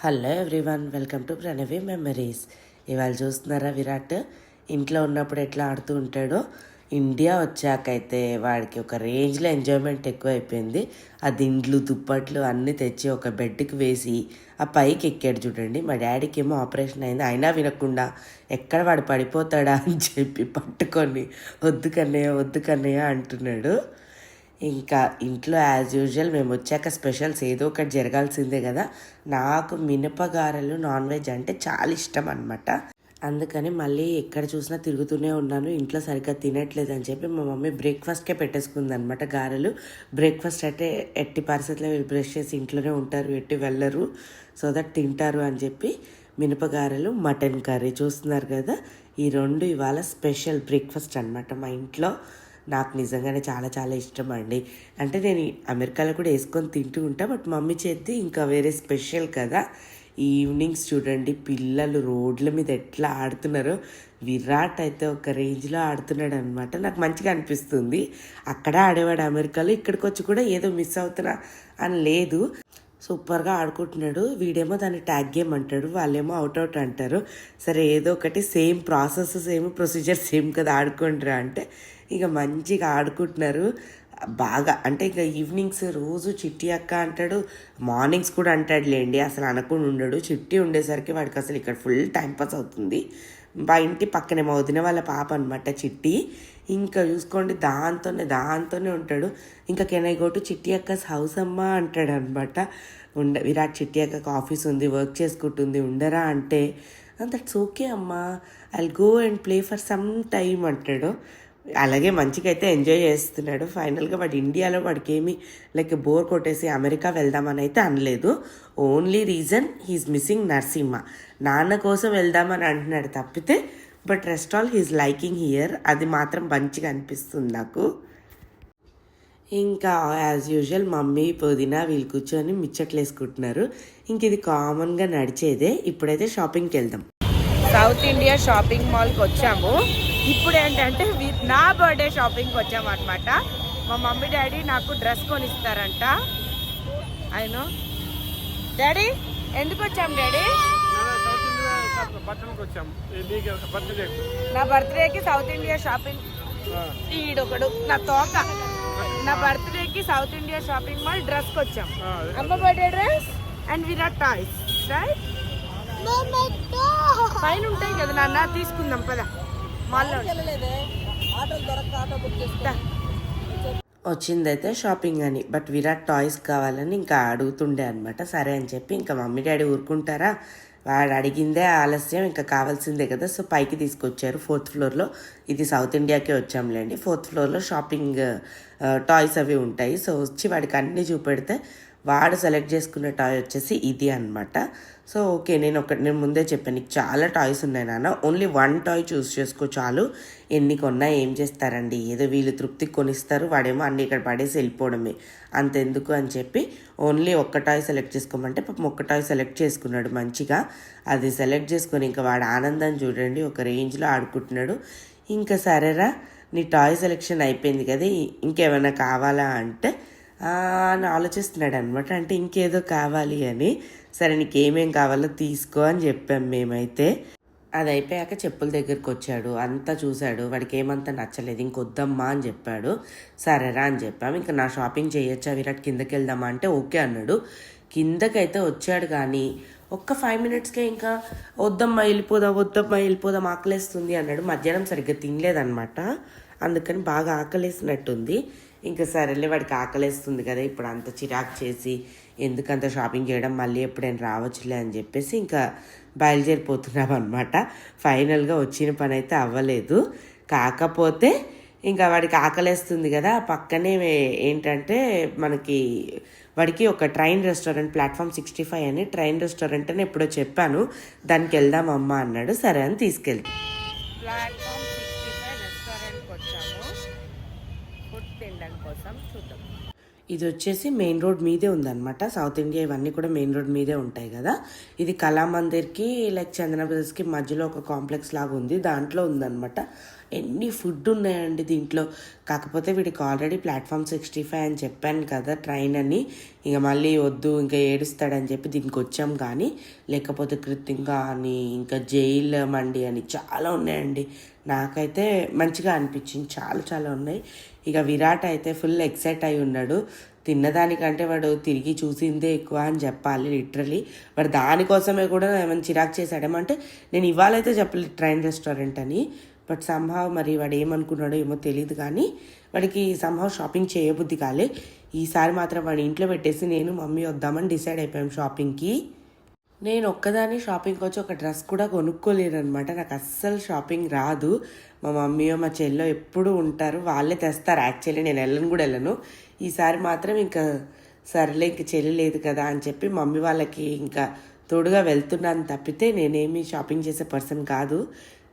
Hello everyone, welcome to Pranavi memories. ఇవాళ చూస్తున్నారా విరాట్ ఇంట్లో ఉన్నప్పుడు ఎట్లా ఆడుతూ ఉంటాడో. ఇండియా వచ్చాకైతే వాడికి ఒక రేంజ్లో ఎంజాయ్మెంట్ ఎక్కువ అయిపోయింది. ఆ దిండ్లు దుప్పట్లు అన్నీ తెచ్చి ఒక బెడ్కి వేసి ఆ పైకి ఎక్కాడు చూడండి. మా డాడీకి ఏమో ఆపరేషన్ అయింది, అయినా వినకుండా ఎక్కడ వాడు పడిపోతాడా అని చెప్పి పట్టుకొని వద్దు కన్నయ్య అంటున్నాడు. ఇంకా ఇంట్లో యాజ్ యూజువల్ మేము వచ్చాక స్పెషల్స్ ఏదో ఒకటి జరగాల్సిందే కదా. నాకు మినపగారెలు నాన్ వెజ్ అంటే చాలా ఇష్టం అనమాట. అందుకని మళ్ళీ ఎక్కడ చూసినా తిరుగుతూనే ఉన్నాను. ఇంట్లో సరిగ్గా తినట్లేదని చెప్పి మా మమ్మీ బ్రేక్ఫాస్ట్కే పెట్టేసుకుంది అనమాట గారెలు. బ్రేక్ఫాస్ట్ అంటే ఎట్టి పరిస్థితుల్లో బ్రష్ చేసి ఇంట్లోనే ఉంటారు, ఎట్టి వెళ్ళరు, సో దట్ తింటారు అని చెప్పి మినపగారెలు మటన్ కర్రీ చూస్తున్నారు కదా. ఈ రెండు ఇవాళ స్పెషల్ బ్రేక్ఫాస్ట్ అనమాట మా ఇంట్లో. నాకు నిజంగానే చాలా చాలా ఇష్టం అండి. అంటే నేను అమెరికాలో కూడా వేసుకొని తింటూ ఉంటా, బట్ మమ్మీ చేతి ఇంకా వేరే స్పెషల్ కదా. ఈవినింగ్స్ చూడండి పిల్లలు రోడ్ల మీద ఎట్లా ఆడుతున్నారో. విరాట్ అయితే ఒక రేంజ్లో ఆడుతున్నాడు అనమాట. నాకు మంచిగా అనిపిస్తుంది. అక్కడ ఆడేవాడు అమెరికాలో, ఇక్కడికి వచ్చి కూడా ఏదో మిస్ అవుతున్నా అని లేదు, సూపర్గా ఆడుకుంటున్నాడు. వీడేమో దాన్ని ట్యాగ్ గేమ్ అంటాడు, వాళ్ళేమో అవుట్ అంటారు. సరే ఏదో ఒకటి, same process same procedure same కదా, ఆడుకుంటారా అంటే ఇక మంచిగా ఆడుకుంటున్నారు బాగా. అంటే ఇక ఈవినింగ్స్ రోజు చిట్టి అక్క అంటాడు, మార్నింగ్స్ కూడా అంటాడులేండి, అసలు అనకుండా ఉండడు. చిట్టి ఉండేసరికి వాడికి అసలు ఇక్కడ ఫుల్ టైంపాస్ అవుతుంది. మా ఇంటి పక్కనే మా వదిన వాళ్ళ పాప అనమాట చిట్టి. ఇంకా చూసుకోండి దాంతోనే ఉంటాడు. ఇంకా కెన్ ఐ గో టు చిట్టి అక్కస్ హౌస్ అమ్మా అంటాడు అనమాట. విరాట్ చిట్టి అక్కకి ఆఫీస్ ఉంది, వర్క్ చేసుకుంటుంది, ఉండరా అంటే దట్స్ ఓకే అమ్మా, I go and play for some time అంటాడు. అలాగే మంచిగా అయితే ఎంజాయ్ చేస్తున్నాడు. ఫైనల్గా వాడు ఇండియాలో వాడికి ఏమి లైక్ బోర్ కొట్టేసి అమెరికా వెళ్దామని అయితే అనలేదు. Only reason he's missing Narasimha. నాన్న కోసం వెళ్దామని అంటున్నాడు తప్పితే, but rest all he's liking here. అది మాత్రం మంచిగా అనిపిస్తుంది నాకు. ఇంకా యాజ్ యూజువల్ మమ్మీ పుదీనా వీళ్ళు కూర్చొని మిచ్చట్లు వేసుకుంటున్నారు. ఇంక ఇది కామన్గా నడిచేదే. ఇప్పుడైతే షాపింగ్కి వెళ్దాం. సౌత్ ఇండియా షాపింగ్ మాల్కి వచ్చాము. ఇప్పుడు ఏంటంటే నా బర్త్డే షాపింగ్కి వచ్చాము అనమాట. మా మమ్మీ డాడీ నాకు డ్రెస్ కొనిస్తారంట. అయినో డాడీ ఎందుకు వచ్చాము డాడీ? నా బర్త్డేకి సౌత్ ఇండియా షాపింగ్, ఈడొకడు నా తోక. నా బర్త్డేకి సౌత్ ఇండియా షాపింగ్ మాల్ డ్రెస్కి వచ్చాం. అమ్మ birthday dress and Virat toys right పైన ఉంటాయి కదా నాన్న, తీసుకుందాం పదా. వచ్చిందైతే షాపింగ్ అని, బట్ విరాట్ టాయ్స్ కావాలని ఇంకా అడుగుతుండే అనమాట. సరే అని చెప్పి ఇంకా మమ్మీ డాడీ ఊరుకుంటారా, వాడు అడిగిందే ఆలస్యం, ఇంకా కావాల్సిందే కదా. సో పైకి తీసుకొచ్చారు 4th ఫ్లోర్లో. ఇది సౌత్ ఇండియాకే వచ్చాంలేండి. 4th ఫ్లోర్లో షాపింగ్ టాయ్స్ అవి ఉంటాయి. సో వచ్చి వాడికి అన్నీ చూపెడితే వాడు సెలెక్ట్ చేసుకున్న టాయ్ వచ్చేసి ఇది అనమాట. సో ఓకే, నేను ముందే చెప్పాను నీకు చాలా టాయ్స్ ఉన్నాయి నాన్న, ఓన్లీ 1 టాయ్ చూస్ చేసుకో చాలు. ఎన్ని కొన్నా ఏం చేస్తారండి, ఏదో వీళ్ళు తృప్తికి కొనిస్తారు, వాడేమో అన్ని ఇక్కడ పడేసి వెళ్ళిపోవడమే, అంతెందుకు అని చెప్పి ఓన్లీ 1 టాయ్ సెలెక్ట్ చేసుకోమంటే పాపం 1 టాయ్ సెలెక్ట్ చేసుకున్నాడు మంచిగా. అది సెలెక్ట్ చేసుకొని ఇంకా వాడు ఆనందం చూడండి, ఒక రేంజ్లో ఆడుకుంటున్నాడు. ఇంకా సరేరా నీ టాయ్ సెలెక్షన్ అయిపోయింది కదా, ఇంకేమైనా కావాలా అంటే అని ఆలోచిస్తున్నాడు అనమాట. అంటే ఇంకేదో కావాలి అని. సరే నీకు ఏమేం కావాలో తీసుకో అని చెప్పాం మేమైతే. అది అయిపోయాక చెప్పుల దగ్గరికి వచ్చాడు, అంతా చూశాడు, వాడికి ఏమంతా నచ్చలేదు, ఇంకొద్దమ్మా అని చెప్పాడు. సరేరా అని చెప్పాము. ఇంకా నా షాపింగ్ చేయొచ్చా విరాట్, కిందకి వెళ్దామా అంటే ఓకే అన్నాడు. కిందకైతే వచ్చాడు కానీ ఒక్క 5 మినిట్స్కే ఇంకా వద్దమ్మా వెళ్ళిపోదాం ఆకలేస్తుంది అన్నాడు. మధ్యాహ్నం సరిగ్గా తినలేదన్నమాట, అందుకని బాగా ఆకలేసినట్టుంది. ఇంకా సరేలే వాడికి ఆకలేస్తుంది కదా, ఇప్పుడు అంత చిరాకు చేసి ఎందుకంత షాపింగ్ చేయడం, మళ్ళీ ఎప్పుడైనా రావచ్చులే అని చెప్పేసి ఇంకా బయలుదేరిపోతున్నాం అనమాట. ఫైనల్గా వచ్చిన పని అయితే అవ్వలేదు. కాకపోతే ఇంకా వాడికి ఆకలేస్తుంది కదా, పక్కనే ఏంటంటే మనకి వాడికి ఒక ట్రైన్ రెస్టారెంట్ ప్లాట్ఫామ్ 65 అని ట్రైన్ రెస్టారెంట్ అని ఎప్పుడో చెప్పాను, దానికి వెళ్దామమ్మా అన్నాడు. సరే అని తీసుకెళ్తాం. ప్లాట్ఫామ్ 65 రెస్టారెంట్కి వచ్చాము ఫుడ్ తినడం కోసం. చూద్దాం. ఇది వచ్చేసి మెయిన్ రోడ్ మీదే ఉందన్నమాట. సౌత్ ఇండియా ఇవన్నీ కూడా మెయిన్ రోడ్ మీదే ఉంటాయి కదా. ఇది కళామందిర్కి లైక్ చందన బ్రదర్స్కి మధ్యలో ఒక కాంప్లెక్స్ లాగా ఉంది, దాంట్లో ఉందన్నమాట. ఎన్ని ఫుడ్ ఉన్నాయండి దీంట్లో. కాకపోతే వీడికి ఆల్రెడీ ప్లాట్ఫామ్ 65 అని చెప్పాను కదా ట్రైన్ అని, ఇక మళ్ళీ వద్దు ఇంకా ఏడుస్తాడని చెప్పి దీనికి వచ్చాం. కానీ లేకపోతే కృత్తింగా అని ఇంకా జైల్ మండి అని చాలా ఉన్నాయండి. నాకైతే మంచిగా అనిపించింది, చాలా చాలా ఉన్నాయి. ఇక విరాట్ అయితే ఫుల్ ఎక్సైట్ అయి ఉన్నాడు. తిన్నదానికంటే వాడు తిరిగి చూసిందే ఎక్కువ అని చెప్పాలి. లిటరలీ వాడు దానికోసమే కూడా ఏమైనా చిరాకు చేశాడేమంటే, నేను ఇవాళైతే చెప్పలేదు ట్రైన్ రెస్టారెంట్ అని, బట్ సంభావ్ మరి వాడు ఏమనుకున్నాడో ఏమో తెలియదు. కానీ వాడికి సంభావ్ షాపింగ్ చేయబుద్ధి కాలే. ఈసారి మాత్రం వాడి ఇంట్లో పెట్టేసి నేను మమ్మీ వద్దామని డిసైడ్ అయిపోయాం షాపింగ్కి. నేను ఒక్కదాన్ని షాపింగ్కి వచ్చి ఒక డ్రెస్ కూడా కొనుక్కోలేను అనమాట. నాకు అస్సలు షాపింగ్ రాదు. మా మమ్మీయో మా చెల్లో ఎప్పుడు ఉంటారు, వాళ్ళే తెస్తారు. యాక్చువల్లీ నేను వెళ్ళను. ఈసారి మాత్రం ఇంకా సరేలే ఇంక చెల్లి లేదు కదా అని చెప్పి మమ్మీ వాళ్ళకి ఇంకా తోడుగా వెళ్తున్నాను తప్పితే నేనేమి షాపింగ్ చేసే పర్సన్ కాదు.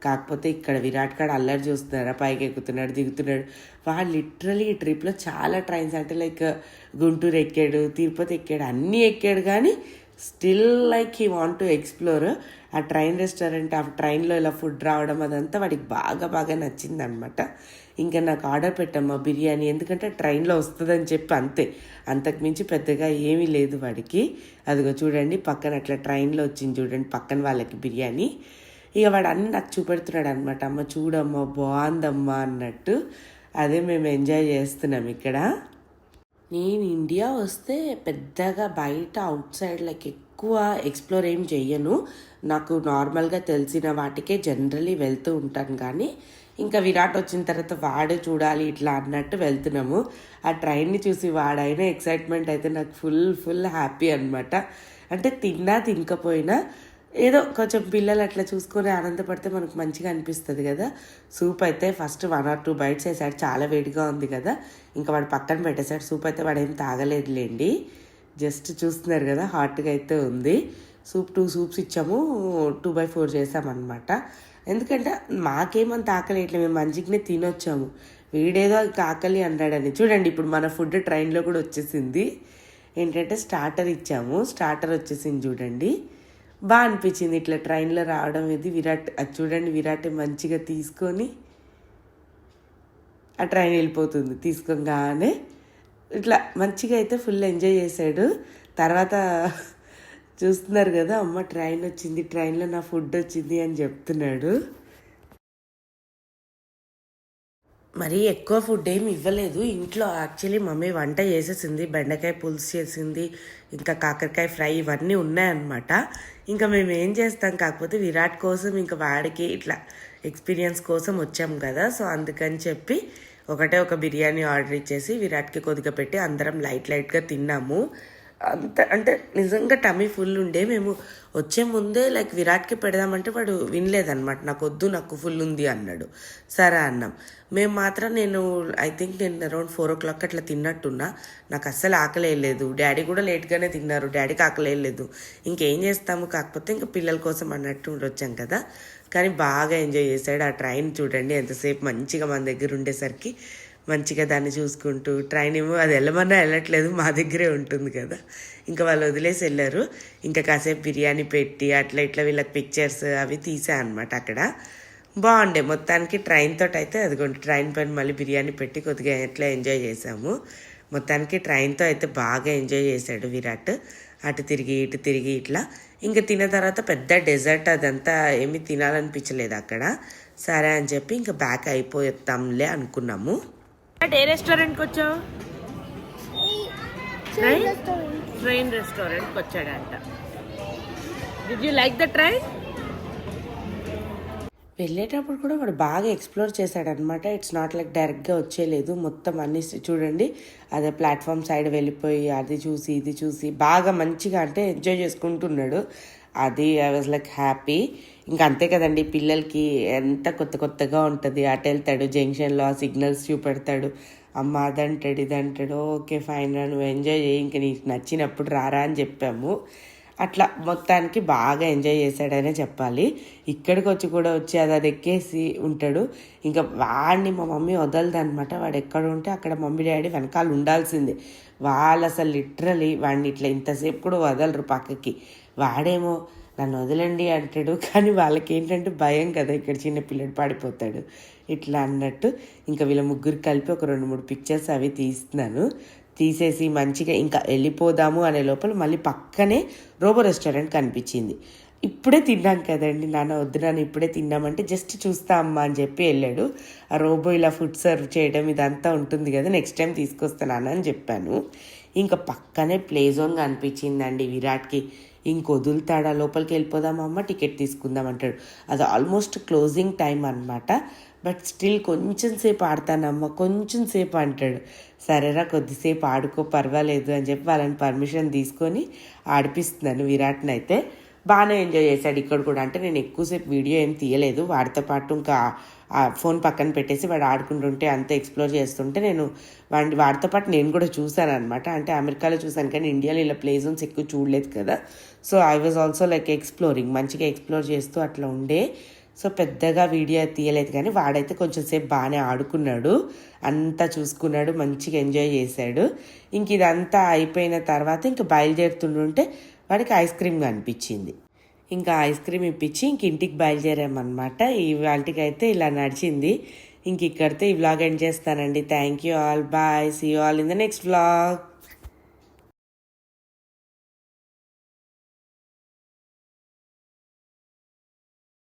కాకపోతే ఇక్కడ విరాట్ కాడ అల్లరి చూస్తున్నారా, పైకి ఎక్కుతున్నాడు దిగుతున్నాడు. వాడు లిటరలీ ఈ ట్రిప్లో చాలా ట్రైన్స్ అంటే లైక్ గుంటూరు ఎక్కాడు, తిరుపతి ఎక్కాడు, అన్నీ ఎక్కాడు. కానీ still like he want to explore. ఆ ట్రైన్ రెస్టారెంట్, ఆ ట్రైన్లో ఇలా ఫుడ్ రావడం అదంతా వాడికి బాగా నచ్చింది అనమాట. ఇంకా నాకు ఆర్డర్ పెట్టమ్మా బిర్యానీ, ఎందుకంటే ట్రైన్లో వస్తుందని చెప్పి అంతే, అంతకుమించి పెద్దగా ఏమీ లేదు వాడికి. అదిగో చూడండి పక్కన అట్లా ట్రైన్లో వచ్చింది చూడండి పక్కన వాళ్ళకి బిర్యానీ. ఇక వాడు అన్నీ నాకు చూపెడుతున్నాడు అనమాట. అమ్మ చూడమ్మా బాగుందమ్మా అన్నట్టు. అదే మేము ఎంజాయ్ చేస్తున్నాం ఇక్కడ. నేను ఇండియా వస్తే పెద్దగా బయట అవుట్ సైడ్ లైక్ ఎక్కువ ఎక్స్ప్లోర్ ఏం చెయ్యను. నాకు నార్మల్గా తెలిసిన వాటికే జనరలీ వెళ్తూ ఉంటాను. కానీ ఇంకా విరాట్ వచ్చిన తర్వాత వాడే చూడాలి ఇట్లా అన్నట్టు వెళ్తున్నాము. ఆ ట్రైన్ని చూసి వాడైన ఎక్సైట్మెంట్ అయితే నాకు ఫుల్ హ్యాపీ అనమాట. అంటే తిన్నా తినకపోయినా ఏదో కొంచెం పిల్లలు అట్లా చూసుకొని ఆనందపడితే మనకు మంచిగా అనిపిస్తుంది కదా. సూప్ అయితే ఫస్ట్ 1 or 2 bites వేసాడు, చాలా వేడిగా ఉంది కదా. ఇంకా వాడు పక్కన పెట్టేశాడు. సూప్ అయితే వాడు ఏం తాగలేదులేండి, జస్ట్ చూస్తున్నారు కదా హాట్గా అయితే ఉంది. 2 soups ఇచ్చాము, 2/4 చేసామన్నమాట. ఎందుకంటే మాకేమంత ఆకలి ఇట్లా మేము మంచిగానే తినొచ్చాము. వీడేదో ఆకలి అన్నాడని. చూడండి ఇప్పుడు మన ఫుడ్ ట్రైన్లో కూడా వచ్చేసింది. ఏంటంటే స్టార్టర్ ఇచ్చాము, స్టార్టర్ వచ్చేసింది చూడండి. బాగా అనిపించింది ఇట్లా ట్రైన్లో రావడం. ఇది విరాట్ అది చూడండి, విరాట్ మంచిగా తీసుకొని ఆ ట్రైన్ వెళ్ళిపోతుంది. తీసుకోగానే ఇట్లా మంచిగా అయితే ఫుల్ ఎంజాయ్ చేశాడు. తర్వాత చూస్తున్నారు కదా, అమ్మ ట్రైన్ వచ్చింది, ట్రైన్లో నా ఫుడ్ వచ్చింది అని చెప్తున్నాడు. మరీ ఎక్కువ ఫుడ్ ఏమి ఇవ్వలేదు. ఇంట్లో యాక్చువల్లీ మమ్మీ వంట చేసేసింది, బెండకాయ పులుసు చేసింది, ఇంకా కాకరకాయ ఫ్రై ఇవన్నీ ఉన్నాయన్నమాట. ఇంకా మేము ఏం చేస్తాం, కాకపోతే విరాట్ కోసం ఇంకా వాడికి ఇట్లా ఎక్స్పీరియన్స్ కోసం వచ్చాం కదా. సో అందుకని చెప్పి ఒక బిర్యానీ ఆర్డర్ ఇచ్చేసి విరాట్కి కొద్దిగా పెట్టి అందరం లైట్గా తిన్నాము. అంత అంటే నిజంగా టమీ ఫుల్ ఉండే. మేము వచ్చే ముందే లైక్ విరాట్కి పెడదామంటే వాడు వినలేదన్నమాట. నాకు వద్దు, నాకు ఫుల్ ఉంది అన్నాడు. సరే అన్నాం. మేము మాత్రం నేను అరౌండ్ 4 o'clock అట్లా తిన్నట్టున్నా. నాకు అస్సలు ఆకలేదు. డాడీ కూడా లేట్గానే తిన్నారు, డాడీకి ఆకలేదు. ఇంకేం చేస్తాము, కాకపోతే ఇంకా పిల్లల కోసం అన్నట్టు వచ్చాం కదా. కానీ బాగా ఎంజాయ్ చేశాడు. ఆ ట్రైన్ చూడండి ఎంతసేపు మంచిగా మన దగ్గర ఉండేసరికి మంచిగా దాన్ని చూసుకుంటూ, ట్రైన్ ఏమో అది వెళ్ళమన్నా వెళ్ళట్లేదు, మా దగ్గరే ఉంటుంది కదా. ఇంకా వాళ్ళు వదిలేసి వెళ్ళారు. ఇంకా కాసేపు బిర్యానీ పెట్టి అట్లా ఇట్లా వీళ్ళకి పిక్చర్స్ అవి తీసా అనమాట అక్కడ. బాగుండే మొత్తానికి. ట్రైన్ తోటి అయితే అదిగోండి ట్రైన్ పైన మళ్ళీ బిర్యానీ పెట్టి కొద్దిగా ఎట్లా ఎంజాయ్ చేసాము. మొత్తానికి ట్రైన్తో అయితే బాగా ఎంజాయ్ చేశాడు విరాట్. అటు తిరిగి ఇటు తిరిగి ఇట్లా. ఇంకా తిన్న తర్వాత పెద్ద డెజర్ట్ అదంతా ఏమీ తినాలనిపించలేదు అక్కడ. సరే అని చెప్పి ఇంకా బ్యాక్ అయిపోతాంలే అనుకున్నాము. ఏ రెస్టారెంట్కి వచ్చావు? ట్రైన్ రెస్టారెంట్కి వచ్చాడంట. Did you like the train? వెళ్ళేటప్పుడు కూడా వాడు బాగా ఎక్స్ప్లోర్ చేశాడనమాట. ఇట్స్ నాట్ లైక్ డైరెక్ట్గా వచ్చేయలేదు. మొత్తం అన్ని చూడండి, అదే ప్లాట్ఫామ్ సైడ్ వెళ్ళిపోయి అది చూసి ఇది చూసి బాగా మంచిగా అంటే ఎంజాయ్ చేసుకుంటున్నాడు. అది ఐ వాజ్ లైక్ హ్యాపీ. ఇంకా అంతే కదండి, పిల్లలకి ఎంత కొత్తగా ఉంటుంది. అటు వెళ్తాడు, జంక్షన్లో ఆ సిగ్నల్స్ చూపెడతాడు, అమ్మ అదంటాడు ఇదంటాడు. ఓకే ఫైన్ రా, నువ్వు ఎంజాయ్ చేయి, ఇంక నీకు నచ్చినప్పుడు రారా అని చెప్పాము. అట్లా మొత్తానికి బాగా ఎంజాయ్ చేశాడనే చెప్పాలి. ఇక్కడికి వచ్చి అది ఎక్కేసి ఉంటాడు. ఇంకా వాడిని మా మమ్మీ వదలదనమాట. వాడు ఎక్కడ ఉంటే అక్కడ మమ్మీ డాడీ వెనకాల ఉండాల్సిందే. వాళ్ళు అసలు లిటరలీ వాడిని ఇట్లా ఇంతసేపు కూడా వదలరు పక్కకి. వాడేమో నన్ను వదలండి అంటాడు, కానీ వాళ్ళకి ఏంటంటే భయం కదా, ఇక్కడ చిన్న పిల్లడు పడిపోతాడు ఇట్లా అన్నట్టు. ఇంకా వీళ్ళ ముగ్గురు కలిపి ఒక 2-3 పిక్చర్స్ అవి తీస్తున్నాను. తీసేసి మంచిగా ఇంకా వెళ్ళిపోదాము అనే లోపల మళ్ళీ పక్కనే రోబో రెస్టారెంట్ కనిపించింది. ఇప్పుడే తిన్నాం కదండి నాన్న, వద్దు నాన్న ఇప్పుడే తిన్నామంటే జస్ట్ చూస్తా అమ్మా అని చెప్పి వెళ్ళాడు. ఆ రోబో ఇలా ఫుడ్ సర్వ్ చేయడం ఇదంతా ఉంటుంది కదా, నెక్స్ట్ టైం తీసుకొస్తాను అని చెప్పాను. ఇంకా పక్కనే ప్లే జోన్ కనిపించిందండి విరాట్కి. ఇంకొదులుతాడా, లోపలికి వెళ్ళిపోదామమ్మ టికెట్ తీసుకుందాం అంటాడు. అది ఆల్మోస్ట్ క్లోజింగ్ టైం అనమాట. బట్ స్టిల్ కొంచెం సేపు ఆడతానమ్మా, కొంచెం సేపు అంటాడు. సరేరా కొద్దిసేపు ఆడుకో పర్వాలేదు అని చెప్పి వాళ్ళని పర్మిషన్ తీసుకొని ఆడిపిస్తున్నాను విరాట్ని. అయితే బాగానే ఎంజాయ్ చేశాడు ఇక్కడ కూడా. అంటే నేను ఎక్కువసేపు వీడియో ఏం తీయలేదు, వాడితో పాటు ఇంకా ఆ ఫోన్ పక్కన పెట్టేసి వాడు ఆడుకుంటుంటే అంతా ఎక్స్ప్లోర్ చేస్తుంటే నేను వాడితో పాటు నేను కూడా చూశాను అనమాట. అంటే అమెరికాలో చూశాను కానీ ఇండియాలో ఇలా ప్లే జోన్స్ ఎక్కువ చూడలేదు కదా. So I was also like exploring, మంచిగా ఎక్స్ప్లోర్ చేస్తూ అట్లా ఉండే. సో పెద్దగా వీడియో తీయలేదు కానీ వాడైతే కొంచెం సేపు బాగానే ఆడుకున్నాడు, అంతా చూసుకున్నాడు, మంచిగా ఎంజాయ్ చేశాడు. ఇంక ఇదంతా అయిపోయిన తర్వాత ఇంక బయలుదేరుతుంటే వాడికి ఐస్ క్రీమ్ కనిపించింది. ఇంకా ఐస్ క్రీమ్ ఇప్పించి ఇంక ఇంటికి బయలుదేరామన్నమాట. ఇవాళకైతే ఇలా నడిచింది. ఇంక ఇక్కడితో ఈ వ్లాగ్ ఎండ్ చేస్తానండి. Thank you all, bye, see you all in the next vlog.